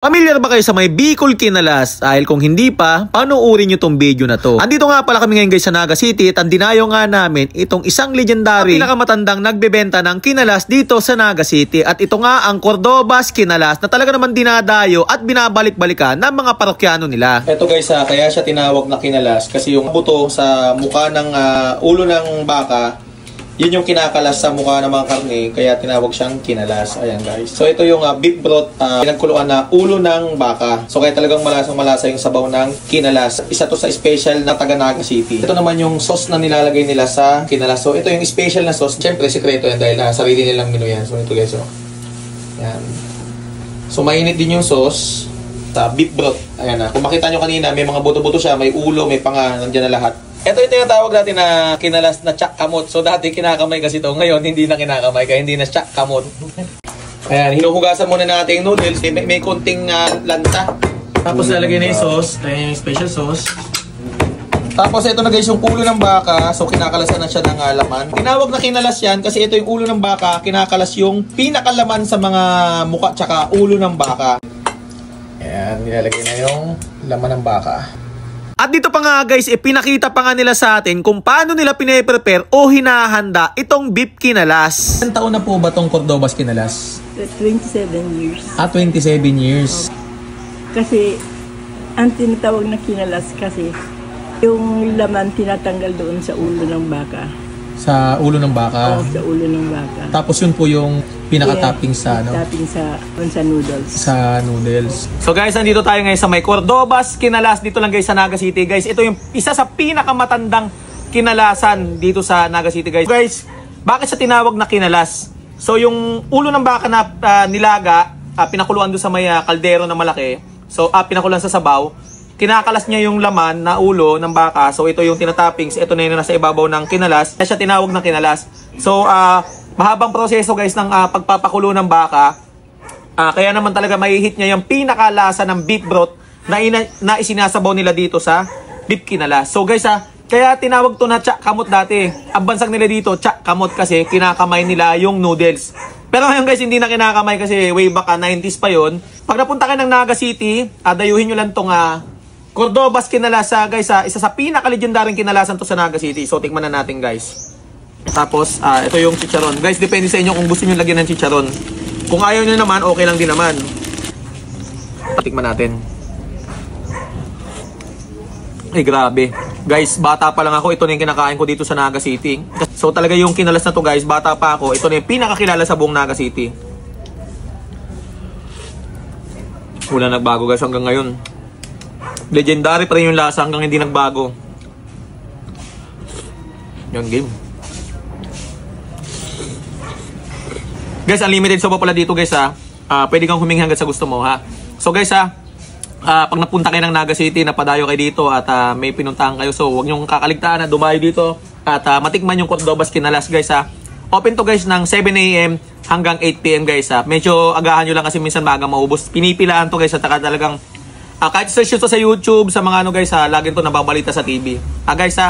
Pamilyar ba kayo sa may Bicol Kinalas? Dahil kung hindi pa, panoorin nyo tong video na to. Andito nga pala kami ngayon guys sa Naga City at ang dinayo nga namin itong isang legendary pinakamatandang nagbebenta ng kinalas dito sa Naga City. At ito nga ang Cordobas Kinalas na talaga naman dinadayo at binabalik-balikan ng mga parokyano nila. Ito guys, kaya siya tinawag na kinalas kasi yung buto sa mukha ng ulo ng baka, yun yung kinakalas sa mukha ng mga karne, kaya tinawag siyang kinalas. Ayan guys. So ito yung beef broth, pinagkuluan na ulo ng baka. So kaya talagang malasang-malasa yung sabaw ng kinalas. Isa to sa special na taga Naga City. Ito naman yung sauce na nilalagay nila sa kinalas. So ito yung special na sauce. Siyempre, sikreto yan dahil sarili nilang menu yan. So ito guys, oh. Ayan. So mainit din yung sauce sa beef broth. Ayan na. Kung makita nyo kanina, may mga buto-buto siya, may ulo, may panga, nandiyan na lahat. Ito yung tinatawag natin na kinalas na tsak kamot. So dati kinakamay kasi ito. Ngayon hindi na kinakamay kaya hindi na tsak kamot. Ayan, hinuhugasan muna natin yung noodles. May konting lansa. Tapos lalagay na yung sauce. Ayan yung special sauce. Tapos ito na guys yung ulo ng baka. So kinakalasan na siya ng laman. Tinawag na kinalas yan kasi ito yung ulo ng baka. Kinakalas yung pinakalaman sa mga mukha tsaka ulo ng baka. Ayan, nilalagay na yung laman ng baka. At dito pa nga guys, pinakita pa nga nila sa atin kung paano nila pine-prepare o hinahanda itong beef kinalas. Ilang taon na po ba itong Cordobas Kinalas? 27 years. 27 years. Kasi, ang tinatawag na kinalas kasi, yung laman tinatanggal doon sa ulo ng baka. Sa ulo ng baka? Oo, sa ulo ng baka. Tapos yun po yung pinaka-topping sa, topping sa noodles. Sa noodles. So guys, nandito tayo ngayon sa may Cordobas Kinalas. Dito lang guys sa Naga City. Guys, ito yung isa sa pinakamatandang kinalasan dito sa Naga City guys. Guys, bakit siya tinawag na kinalas? So yung ulo ng baka na nilaga, pinakuluan doon sa may kaldero na malaki. So pinakuluan sa sabaw. Kinakalas niya yung laman na ulo ng baka. So ito yung tinatoppings. Ito na yung nasa ibabaw ng kinalas. Kaya siya tinawag na kinalas. So mahabang proseso guys ng pagpapakulo ng baka. Kaya naman talaga mahihit niya yung pinakalasa ng beef broth na isinasabaw nila dito sa beef kinalas. So guys kaya tinawag to na tsak kamot dati. Ang bansang nila dito tsak kamot kasi kinakamay nila yung noodles. Pero ngayon guys hindi na kinakamay kasi way back 90s pa yon. Pag napunta kayo ng Naga City, dayuhin nyo lang tong Cordobas Kinalas guys, isa sa pinaka-legendaryong kinalasan to sa Naga City. So tikman na natin guys. Tapos ito yung chicharon. Guys, depende sa inyo kung gusto niyo lagyan ng chicharon. Kung ayaw niyo naman, okay lang din naman. Tikman natin. Ay grabe. Guys, bata pa lang ako, ito na yung kinakain ko dito sa Naga City. So talaga yung kinalas na to guys, bata pa ako, ito na yung pinakakilala sa buong Naga City. Wala nagbago guys hanggang ngayon. Legendary pa rin yung lasa hanggang hindi nagbago. Yung game. Guys, unlimited soba pala dito guys pwede kang humingi hanggang sa gusto mo ha. So guys pag napunta kayo ng Naga City, napadayo kayo dito at may pinuntahan kayo. So huwag niyong kakaligtaan na dumayo dito at matikman yung Cordobas Kinalas guys Open to guys ng 7 AM hanggang 8 PM guys Medyo agahan nyo lang kasi minsan maaga maubos. Pinipilaan to guys at talagang kahit search nyo to sa YouTube, sa mga guys lagi to nababalita sa TV. Guys